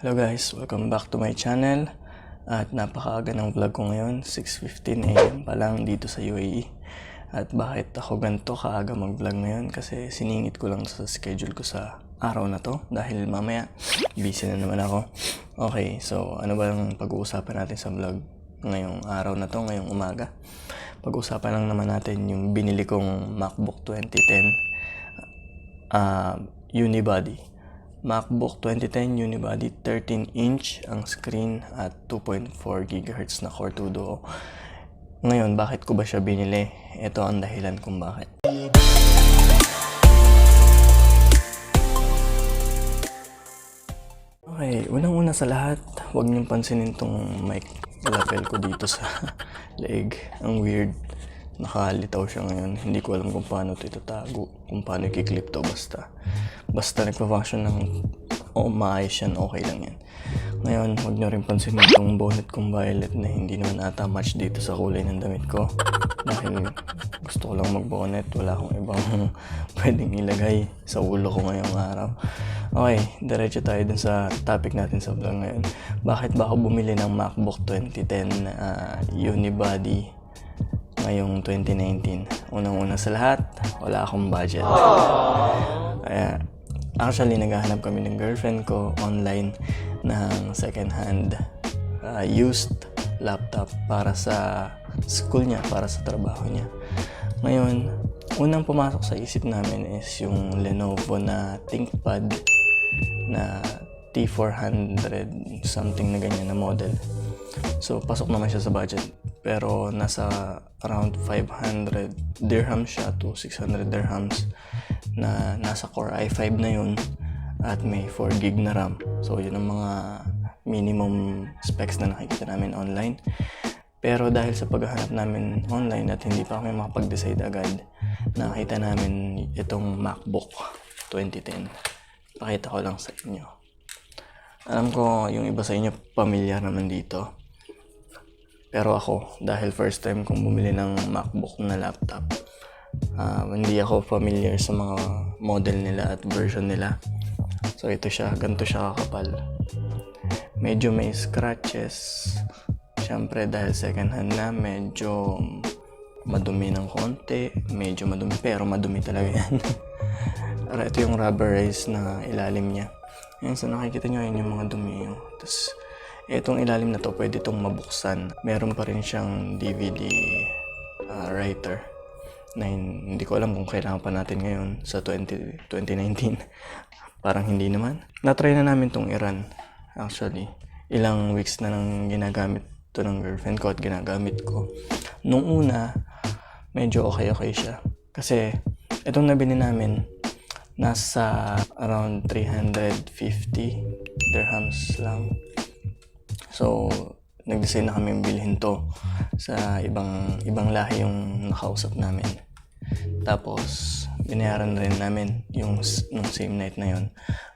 Hello guys, welcome back to my channel. At napakaaga ng vlog ko ngayon, 6:15 AM pa lang dito sa UAE. At bakit ako ganito kaaga mag-vlog ngayon? Kasi siningit ko lang sa schedule ko sa araw na to dahil mamaya busy na naman ako. Okay, so ano ba ang pag-uusapan natin sa vlog ngayong araw na to, ngayong umaga? Pag-uusapan lang naman natin yung binili kong MacBook 2010 Unibody. MacBook 2010 Unibody, 13-inch ang screen at 2.4 GHz na Core 2 Duo. Ngayon, bakit ko ba siya binili? Ito ang dahilan kung bakit. Okay, unang-una sa lahat, huwag niyong pansinin tong mic lapel ko dito sa leeg. Ang weird. Nakalitaw siya ngayon. Hindi ko alam kung paano ito itatago, kung paano i-clip to. Basta nagpa-function ng maayos yan, okay lang yan. Ngayon, huwag nyo rin pansinin itong bonnet kong violet na hindi naman ata match dito sa kulay ng damit ko. Dahil gusto ko lang mag-bonnet, wala akong ibang pwedeng ilagay sa ulo ko ngayong araw. Okay, diretso tayo dun sa topic natin sa vlog ngayon. Bakit ba ako bumili ng MacBook 2010 Unibody ngayong 2019? Unang-una sa lahat, wala akong budget. Kaya, actually, naghahanap kami ng girlfriend ko online ng second-hand used laptop para sa school niya, para sa trabaho niya. Ngayon, unang pumasok sa isip namin is yung Lenovo na ThinkPad na T400 something na ganyan na model. So, pasok naman siya sa budget. Pero nasa around 500 dirhams siya to 600 dirhams na nasa Core i5 na yun at may 4 gig na RAM. So, yun ang mga minimum specs na nakikita namin online. Pero dahil sa paghahanap namin online at hindi pa kami makapag-decide agad, nakita namin itong MacBook 2010. Pakita ko lang sa inyo. Alam ko yung iba sa inyo pamilyar naman dito. Pero ako, dahil first time kong bumili ng MacBook na laptop, hindi ako familiar sa mga model nila at version nila. So ito siya, ganito siya kakapal. Medyo may scratches. Siyempre dahil second hand na, medyo madumi ng konti. Medyo madumi, pero madumi talaga yan. Ito yung rubberized na ilalim niya. Yan, so nakikita nyo yun yung mga dumi. Tapos, itong ilalim na to, pwede itong mabuksan. Meron pa rin siyang DVD writer na hindi ko alam kung kailangan pa natin ngayon sa 2019. Parang hindi naman. Na-try na namin itong i-run. Actually, ilang weeks na nang ginagamit to ng girlfriend ko at ginagamit ko. Nung una, medyo okay siya. Kasi, itong nabili namin, nasa around 350 dirhams lang. So, nag-decide na kami bilhin to sa ibang lahi yung nakausap namin. Tapos, binayaran na rin namin yung nung same night na yon.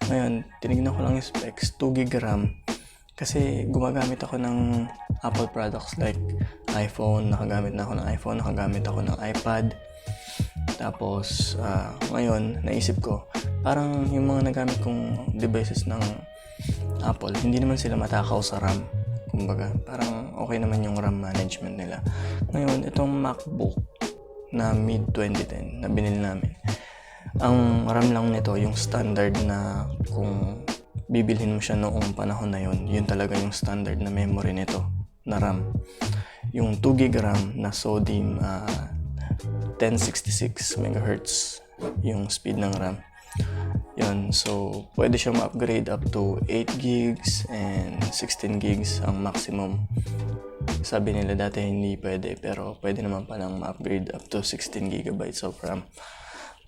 Ngayon, tinignan ko lang yung specs, 2 GB RAM. Kasi gumagamit ako ng Apple products like iPhone, nakagamit na ako ng iPhone, nakagamit ako ng iPad. Tapos, ngayon, naisip ko, parang yung mga nagamit kong devices ng Apple, hindi naman sila matakaw sa RAM. Kumbaga, parang okay naman yung RAM management nila. Ngayon, itong MacBook na mid-2010 na binili namin, ang RAM lang nito, yung standard na kung bibilhin mo siya noong panahon na yun talaga yung standard na memory nito na RAM. Yung 2 GB RAM na SODIMM 1066 MHz yung speed ng RAM. Yun, so pwede siya ma-upgrade up to 8 gigs and 16 gigs ang maximum. Sabi nila dati hindi pwede, pero pwede naman palang ma-upgrade up to 16 gigabytes of RAM.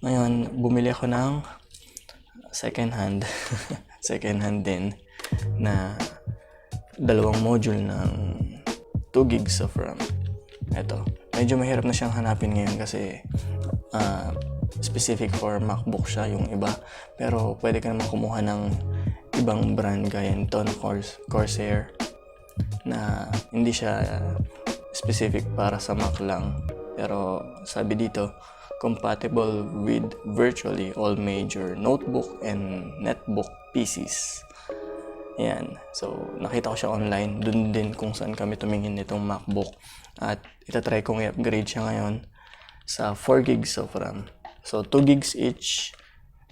Ngayon, bumili ako ng second hand din na dalawang module ng 2 gigs of RAM. Ito, medyo mahirap na siyang hanapin ngayon kasi specific for MacBook siya yung iba. Pero pwede ka naman kumuha ng ibang brand gaya nito na Corsair na hindi siya specific para sa Mac lang. Pero sabi dito, compatible with virtually all major notebook and netbook PCs. Ayan. So, nakita ko siya online. Doon din kung saan kami tumingin nitong MacBook. At itatry kong i-upgrade siya ngayon sa 4 gigs of RAM. So, 2 gigs each.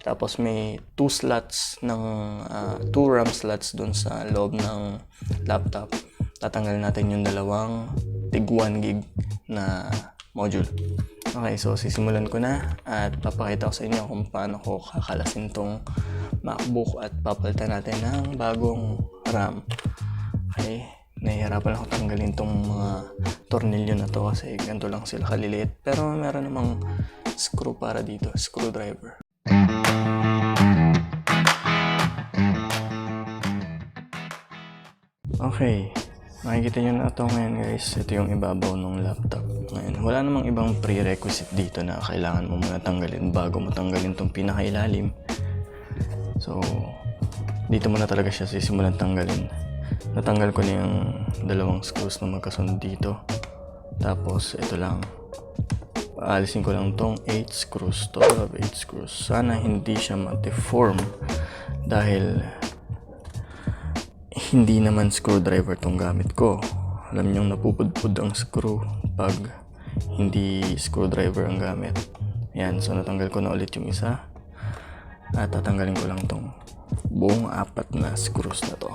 Tapos may 2 slots ng 2 RAM slots doon sa loob ng laptop. Tatanggal natin yung dalawang tig 1 gig na module. Okay, so sisimulan ko na at papakita ko sa inyo kung paano ko kakalasin tong MacBook at papalitan natin ng bagong RAM. Okay, nahihirapan ako tanggalin tong mga tornilyo na to kasi ganito lang sila kaliliit. Pero meron namang screw para dito, screwdriver. Okay, makikita nyo na ito ngayon guys. Ito yung ibabaw ng laptop. Ngayon, wala namang ibang prerequisite dito na kailangan mo muna tanggalin bago mo tanggalin itong pinakailalim. So, dito muna talaga siya sisimulan tanggalin. Natanggal ko na yung dalawang screws na magkasunod dito. Tapos, ito lang. Paalisin ko lang tong 8 screws. Total of 8 screws. Sana hindi siya ma-deform dahil hindi naman screwdriver tong gamit ko. Alam niyong napupudpud ang screw pag hindi screwdriver ang gamit. Ayan, so natanggal ko na ulit yung isa. At tatanggalin ko lang tong buong 4 na screws na to.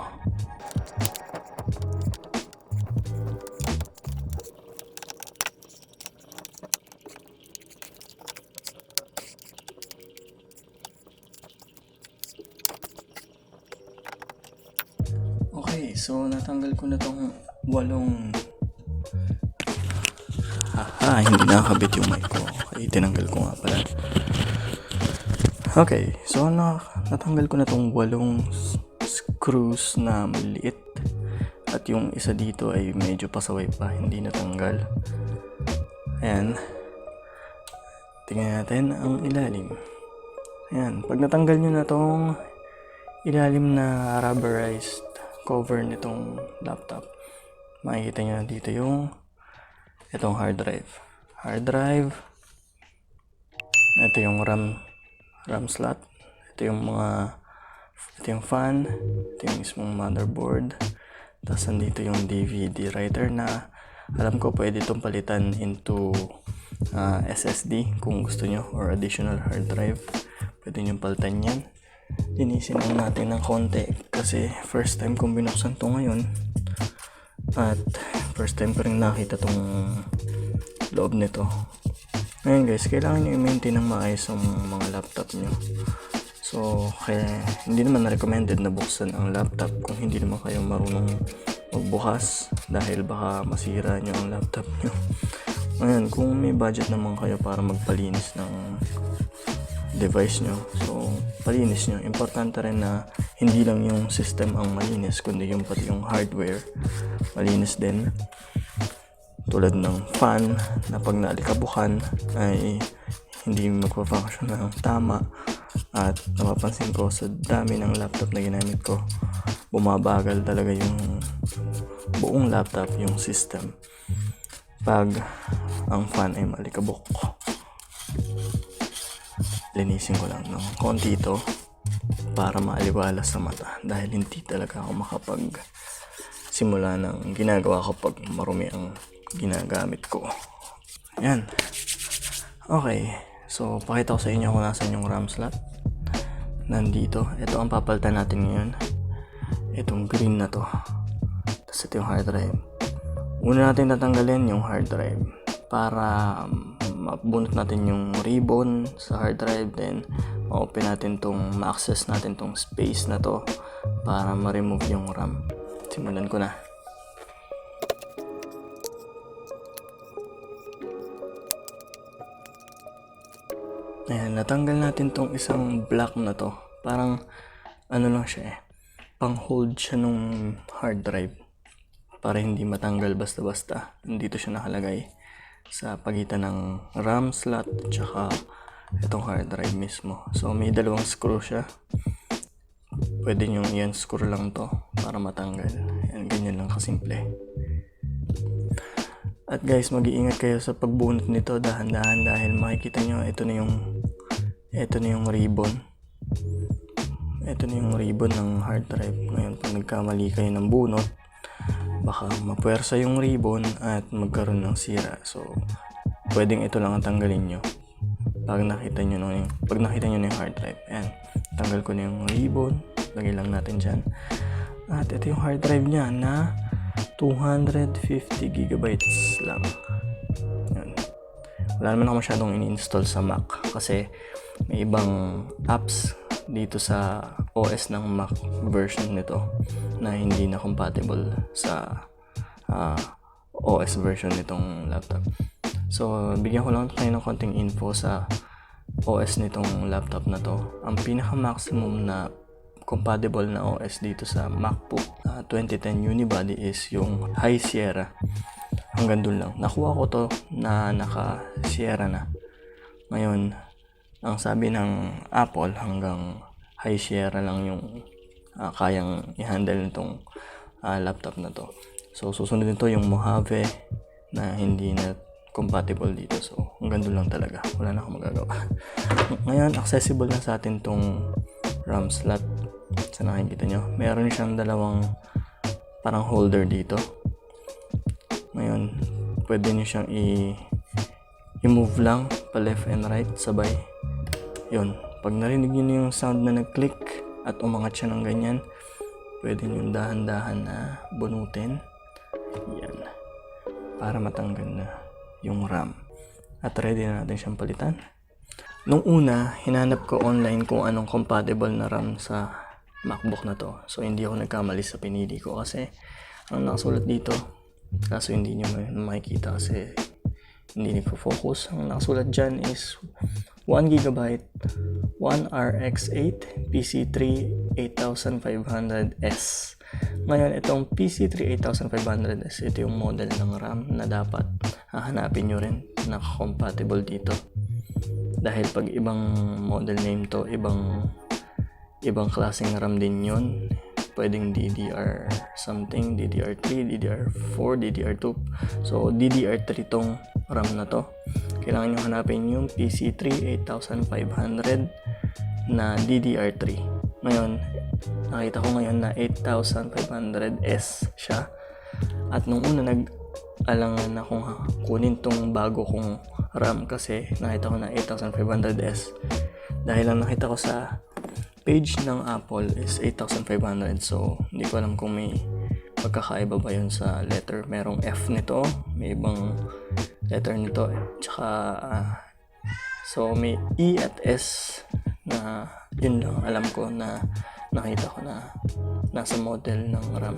Okay, so natanggal ko na tong 8. Hindi nakakabit yung mic ko. Okay, tinanggal ko nga pala. Okay, so natanggal ko na tong 8 screws na maliit. At yung isa dito ay medyo pasaway pa, hindi natanggal. Ayan. Tingnan natin ang ilalim. Ayan, pag natanggal nyo na tong ilalim na rubberized cover nitong laptop, makikita nyo na dito yung itong hard drive. Ito yung RAM slot. Ito yung fan. Ito yung mismong motherboard. Tapos nandito yung DVD writer na alam ko pwede itong palitan into SSD kung gusto nyo, or additional hard drive. Pwede nyo palitan yan. Linisin lang natin ng konti kasi first time kong binuksan to ngayon at first time ko rin nakita tong loob nito. Ngayon guys, kailangan nyo i-maintain ng maayos ang mga laptop nyo. So, kaya hindi naman na-recommended na buksan ang laptop kung hindi naman kayo marunong magbukas dahil baka masira nyo ang laptop nyo. Ngayon, kung may budget naman kayo para magpalinis ng device nyo, so palinis nyo. Importante rin na hindi lang yung system ang malinis, kundi yung pati yung hardware malinis din. Tulad ng fan na pag naalikabukan ay hindi magpa-function ng tama. At napapansin ko sa dami ng laptop na ginamit ko, bumabagal talaga yung buong laptop, yung system, pag ang fan ay malikabok. Linisin ko lang ng konti ito para maaliwalas sa mata dahil hindi talaga ako makapag simula ng ginagawa ko pag marumi ang ginagamit ko. Ayan. Okay. So, pakita ko sa inyo kung nasan yung RAM slot. Nandito. Ito ang papalitan natin ngayon. Itong green na to. Tapos ito yung hard drive. Una natin tatanggalin yung hard drive para mabunot natin yung ribbon sa hard drive, then ma-open natin ma-access natin tong space na to para ma-remove yung RAM. Simulan ko na. Ayan, natanggal natin tong isang black na to. Parang ano lang siya pang hold siya nung hard drive para hindi matanggal basta-basta. Dito siya nakalagay sa pagitan ng RAM slot at saka itong hard drive mismo. So may dalawang screw siya. Pwede nyo yan screw lang to para matanggal. Yan, ganyan lang kasimple. At guys, mag-iingat kayo sa pagbunot nito, dahan-dahan, dahil makikita nyo ito na yung ribbon. ito na yung ribbon ng hard drive. Ngayon, pag nagkamali kayo ng bunot, baka mapuwersa yung ribbon at magkaroon ng sira. So, pwedeng ito lang ang tanggalin nyo. Pag nakita nyo na yung hard drive. Ayan, tanggal ko na yung ribbon. Lagay lang natin dyan. At ito yung hard drive niya na 250 gigabytes lang. Ayan. Wala naman ako masyadong ini-install sa Mac kasi may ibang apps dito sa OS ng Mac version nito na hindi na compatible sa OS version nitong laptop. So, bigyan ko lang kayo ng konting info sa OS nitong laptop na to. Ang pinaka-maximum na compatible na OS dito sa MacBook 2010 Unibody is yung High Sierra. Hanggang dun lang. Nakuha ko to na naka-Sierra na. Ngayon, ang sabi ng Apple hanggang High Sierra lang yung kayang i-handle nitong laptop na to. So, susunod nito yung Mojave na hindi na compatible dito. So, hanggang dun lang talaga. Wala na akong magagawa. Ngayon, accessible na sa atin tong RAM slot. Sa nakikita nyo, meron siyang dalawang parang holder dito. Ngayon, pwede nyo siyang i-move lang pa left and right sabay. Yun, pag narinig nyo yung sound na nag-click at umangat siya ng ganyan, pwede nyo dahan-dahan na bunutin. Yan, para matanggal na yung RAM. At ready na natin siyang palitan. Nung una, hinanap ko online kung anong compatible na RAM sa MacBook na to. So, hindi ako nagkamali sa pinili ko kasi ang nakasulat dito, kaso hindi nyo makikita kasi hindi nagpo-focus. Ang nakasulat dyan is 1GB, 1RX8, PC3 8500S. Ngayon, itong PC3 8500S, ito yung model ng RAM na dapat hahanapin nyo rin na compatible dito. Dahil pag ibang model name to, ibang klaseng RAM din yun. Pwedeng DDR something, DDR3, DDR4, DDR2. So, DDR3 tong RAM na to. Kailangan nyo hanapin yung PC3 8500 na DDR3. Ngayon, nakita ko ngayon na 8500S siya. At nung una nag-alangan akong kunin tong bago kong RAM kasi nakita ko na 8500S. Dahil lang nakita ko sa page ng Apple is 8,500. So, hindi ko alam kung may pagkakaiba ba yun sa letter. Merong F nito, may ibang letter nito. Tsaka, so may E at S na yun lang alam ko na nakita ko na nasa model ng RAM.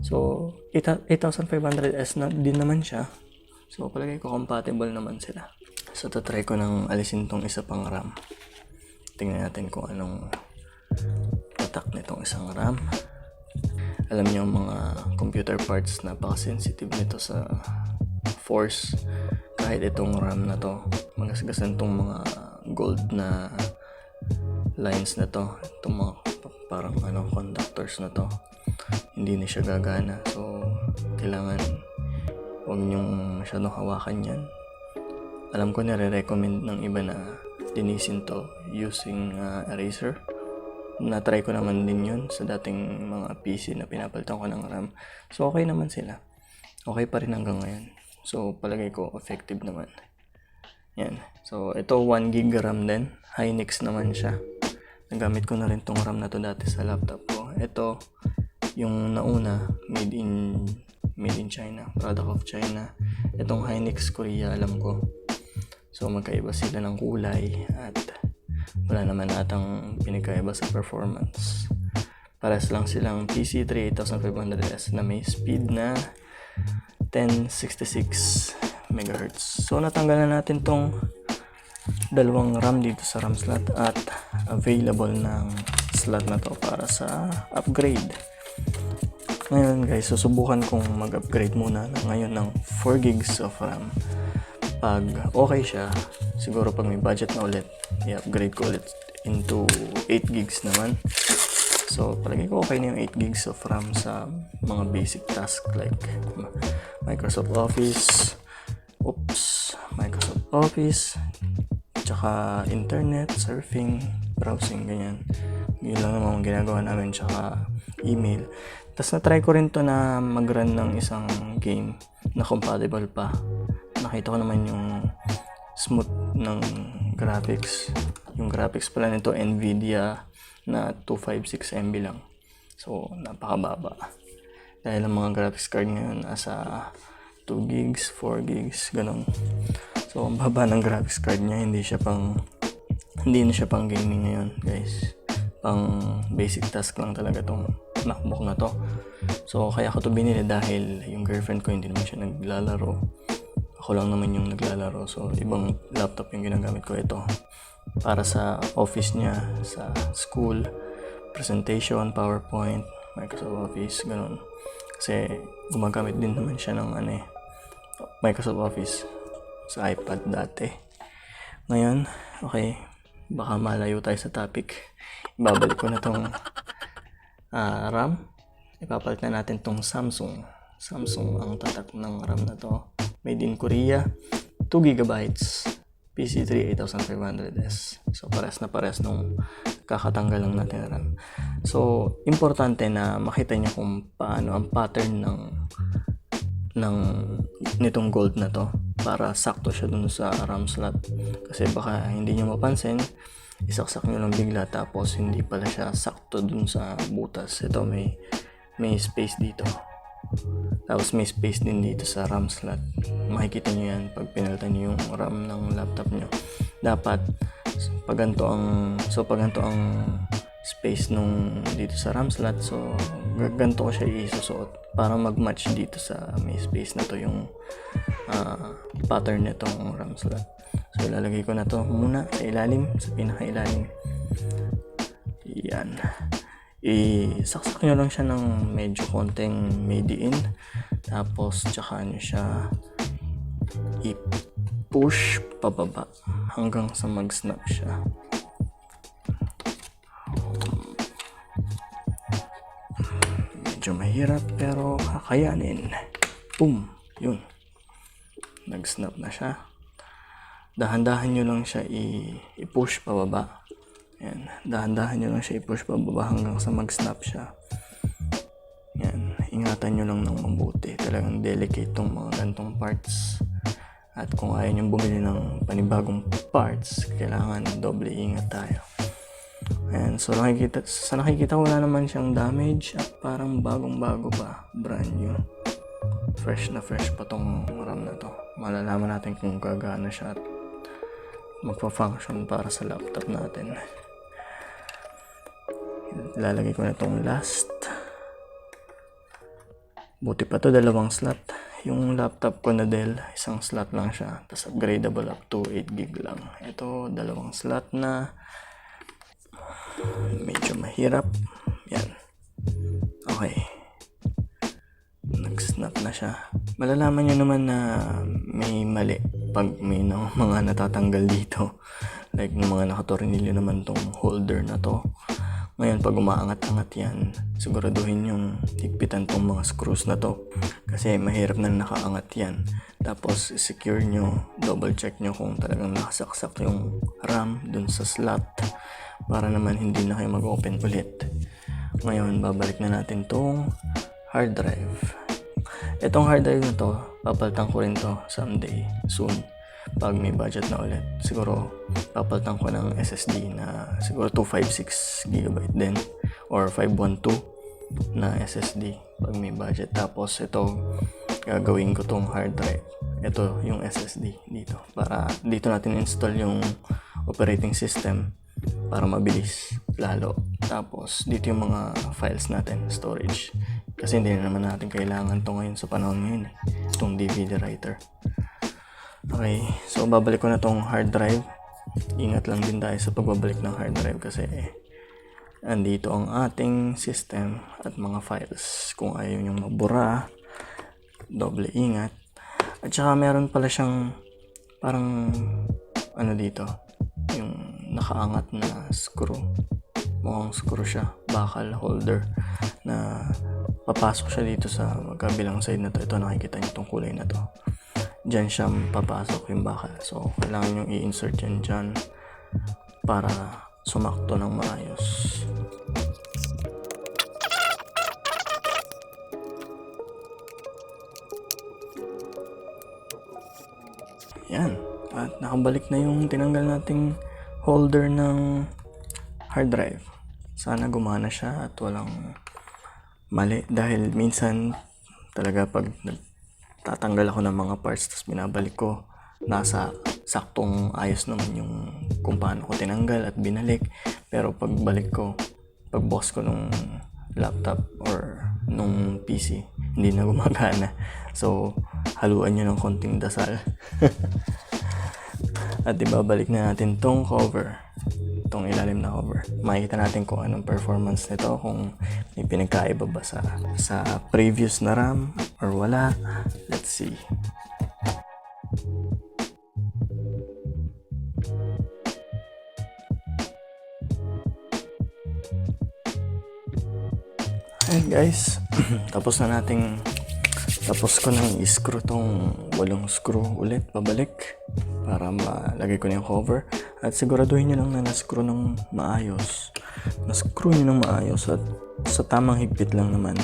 So, 8500S na din naman siya. So, palagay ko compatible naman sila. So, tatry ko nang alisin tong isa pang RAM. Tingnan natin kung anong tatak nitong isang RAM. Alam niyo mga computer parts, napaka-sensitive nito sa force. Kahit itong RAM na to, magasgasan tong mga gold na lines na to, itong mga parang conductors na to, hindi na siya gagana. So, kailangan huwag niyong masyadong hawakan yan. Alam ko nire-recommend ng iba na linisin to using eraser. Na-try ko naman din yun sa dating mga PC na pinapalitan ko ng RAM. So, okay naman sila. Okay pa rin hanggang ngayon. So, palagay ko effective naman. Yan. So, ito 1GB RAM din. Hynix naman siya. Nagamit ko na rin tong RAM na to dati sa laptop ko. Ito, yung nauna, made in China. Product of China. Itong Hynix Korea, alam ko. So, magkaiba sila ng kulay at wala naman atang pinagkaiba sa performance. Pares lang silang PC3 8500S na may speed na 1066 MHz. So, natanggal na natin tong dalawang RAM dito sa RAM slot at available ng slot na to para sa upgrade. Ngayon guys, susubukan kong mag-upgrade muna ngayon ng 4 gigs of RAM. Pag okay siya, siguro pag may budget na ulit, i-upgrade ko ulit into 8 gigs naman. So, palagi ko okay na yung 8 gigs of RAM sa mga basic task like Microsoft Office, tsaka internet, surfing, browsing, ganyan. Yun lang naman ang ginagawa namin, tsaka email. Tapos na-try ko rin to na mag-run ng isang game na compatible pa. Nakita ko naman yung smooth ng graphics. Yung graphics pala nito Nvidia na 256 MB lang. So, napakababa. Dahil ang mga graphics card ngayon nasa 2 gigs, 4 gigs, ganun. So, ang baba ng graphics card niya, hindi na siya pang gaming ngayon, guys. Pang basic task lang talaga tong MacBook na to. So, kaya ko to binili dahil yung girlfriend ko hindi naman siya naglalaro. Ako lang naman yung naglalaro. So, ibang laptop yung ginagamit ko. Ito para sa office niya, sa school, presentation, PowerPoint, Microsoft Office, ganun. Kasi gumagamit din naman siya ng Microsoft Office sa iPad dati. Ngayon, okay, baka malayo tayo sa topic. Ibabalik ko na tong RAM. Ipapalit na natin tong Samsung ang tatak ng RAM na to. Made in Korea, 2 GB, PC3 8500S. So pares nung kakatanggal lang natin RAM. So importante na makita niyo kung paano ang pattern nitong gold na to para sakto siya dun sa RAM slot. Kasi baka hindi niyo mapansin, isaksak nyo lang bigla tapos hindi pala siya sakto dun sa butas. Ito may space dito, tapos may space din dito sa RAM slot. Makikita nyo yan pag pinalitan nyo yung RAM ng laptop nyo. Dapat pag ganito ang space nung dito sa RAM slot, so ganito ko siya isusuot para mag-match dito sa may space na to yung pattern nitong RAM slot. So ilalagay ko na to muna sa ilalim, sa pinaka-ilalim. Yan. Isaksak nyo lang siya ng medyo konting made in. Tapos tsaka nyo siya i-push pababa hanggang sa mag-snap siya. Medyo mahirap pero kakayanin. Boom! Yun. Nag-snap na siya. Dahan-dahan nyo lang siya i-push pababa. Yan. Dahan-dahan nyo lang siya i-push pababa hanggang sa mag-snap siya. Yan. Ingatan nyo lang ng mabuti. Talagang delicate tong mga gantong parts. At kung ayaw nyo bumili ng panibagong parts, kailangan doble ingat tayo. Ayan. So sa nakikita wala naman siyang damage at parang bagong-bago pa. Brand new. Fresh na fresh pa tong RAM na to. Malalaman natin kung gagana siya at magpa-function para sa laptop natin. Ilalagay ko na itong last. Buti pa to 2 slot. Yung laptop ko na Dell, 1 slot lang siya. Tapos upgradable up to 8 GB lang. Ito 2 slot na. Medyo mahirap. Yan. Okay. Nag-snap na siya. Malalaman nyo naman na may mali pag may mga natatanggal dito. Like ng mga nakatornilyo naman tong holder na to. Ngayon pag umaangat-angat yan, siguraduhin yung higpitan tong mga screws na to. Kasi mahirap na nakaangat yan. Tapos secure nyo, double check nyo kung talagang nakasaksak yung RAM dun sa slot. Para naman hindi na kayo mag-open ulit. Ngayon babalik na natin tong hard drive. Itong hard drive na to, papalitan ko rin to someday, soon. Pag may budget na ulit, siguro papalitan ko ng SSD na siguro 256 GB din or 512 na SSD pag may budget. Tapos ito, gagawin ko tong hard drive. Ito yung SSD dito. Para dito natin install yung operating system para mabilis lalo. Tapos dito yung mga files natin, storage. Kasi hindi na naman natin kailangan to ngayon sa panahon ngayon. Itong DVD writer. Okay, so babalik ko na tong hard drive. Ingat lang din tayo sa pagbabalik ng hard drive kasi andito ang ating system at mga files. Kung ayaw nyo mabura, doble ingat. At saka meron pala siyang parang dito, yung nakaangat na screw. Mukhang screw siya, bakal holder na papasok siya dito sa magkabilang side na to. Ito nakikita nyo itong kulay na to. Diyan siya papasok yung bakal. So, kailangan nyo i-insert yan dyan para sumakto ng maayos. Yan. At nakabalik na yung tinanggal nating holder ng hard drive. Sana gumana siya at walang mali. Dahil minsan talaga pag tatanggal ako ng mga parts tapos binabalik ko, nasa saktong ayos naman yung kung paano ko tinanggal at binalik. Pero pagbalik ko, pagbukas ko nung laptop or nung PC, hindi na gumagana. So, haluan nyo ng konting dasal. At ibabalik na natin tong cover, tong ilalim na cover. Makikita natin kung anong performance nito, kung may pinagkaiba ba sa previous na RAM or wala. Let's see. Ayan guys, tapos ko nang i-screw tong 8 screw ulit pabalik para malagay ko na yung cover. At siguraduhin nyo lang na na-screw ng maayos. Na-screw nyo ng maayos at sa tamang higpit lang naman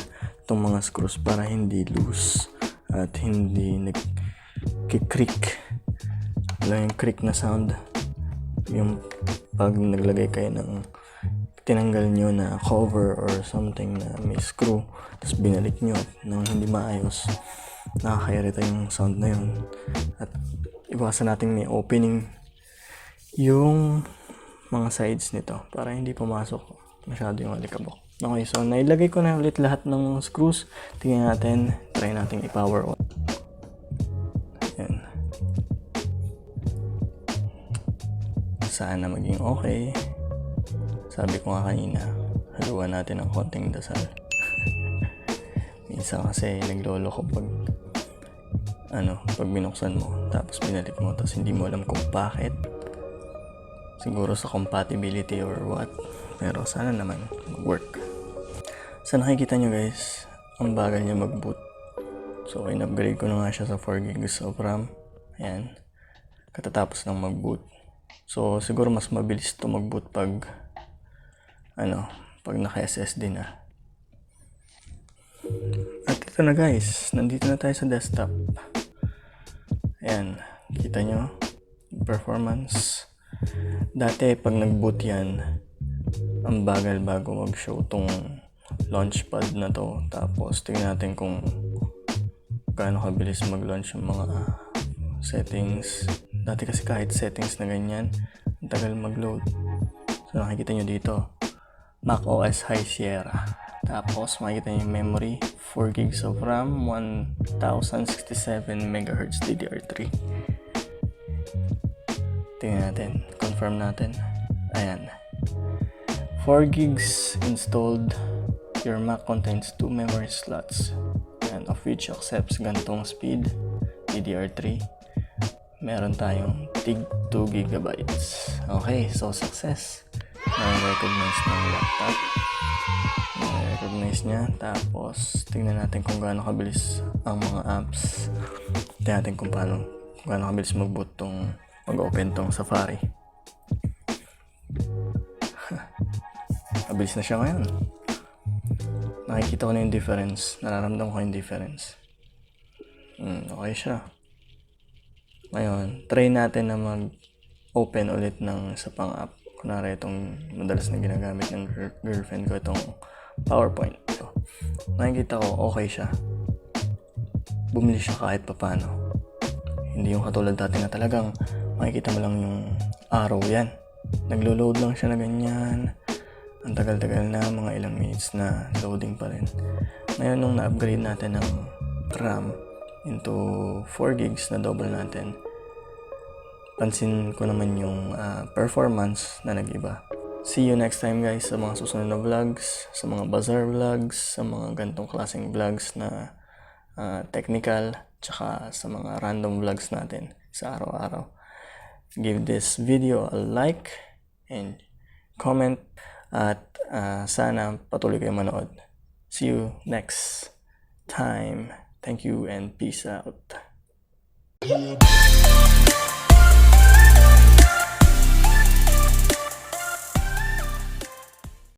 itong mga screws para hindi loose at hindi nag-creak. Wala yung creak na sound. Yung pag naglagay kayo ng tinanggal nyo na cover or something na may screw tapos binalik nyo nang hindi maayos, nakakairita yung sound na yun. At iwasan natin may opening yung mga sides nito para hindi pumasok masyado yung alikabok. Okay, so nailagay ko na ulit lahat ng screws. Tingnan natin, try natin i-power on. Ayan. Sana maging okay. Sabi ko nga kanina, haluan natin ng konting dasal. Minsan kasi naglolo ko pag binuksan mo, tapos binalik mo, tapos hindi mo alam kung bakit. Siguro sa compatibility or what. Pero sana naman mag-work. Sa nakikita nyo guys, ang bagal niya mag-boot. So in-upgrade ko na nga siya sa 4 gigs of RAM. Ayan. Katatapos ng mag-boot. So siguro mas mabilis ito mag-boot pag naka-SSD na. At ito na guys, nandito na tayo sa desktop. Ayan, kita nyo performance. Dati pag nag-boot yan, ang bagal bago mag-show tong launchpad na to. Tapos tingnan natin kung gaano kabilis mag-launch yung mga settings. Dati kasi kahit settings na ganyan, ang tagal mag-load. So nakikita nyo dito, Mac OS High Sierra. Tapos makikita nyo yung memory, 4 gigs of RAM, 1067 MHz DDR3. Tingnan natin, confirm natin. Ayan. 4 gigs installed. Your Mac contains 2 memory slots, and of which accepts gantong speed, DDR3. Meron tayong tig 2 GB. Okay, so success. Na-recognize ng laptop. Na-recognize niya. Tapos, tingnan natin kung gaano kabilis ang mga apps. Tingnan natin kung gaano kabilis mag-boot mag-open tong Safari. Kabilis na siya ngayon. Nakikita ko na yung difference. Nararamdaman ko yung difference. Okay siya. Ngayon, try natin na mag-open ulit ng isa pang app. Kunwari itong madalas na ginagamit ng girlfriend ko, itong PowerPoint. So, nakikita ko okay siya. Bumili siya kahit papano. Hindi yung katulad dati na talagang makikita mo lang yung araw yan. Naglo-load lang siya na ganyan. Ang tagal-tagal na, mga ilang minutes na loading pa rin. Ngayon nung na-upgrade natin ng RAM into 4 gigs na double natin, pansin ko naman yung performance na nag-iba. See you next time guys sa mga susunod na vlogs, sa mga bazaar vlogs, sa mga gantong klaseng vlogs na technical, tsaka sa mga random vlogs natin sa araw-araw. Give this video a like and comment at sana patuloy kayo manood. See you next time. Thank you and peace out.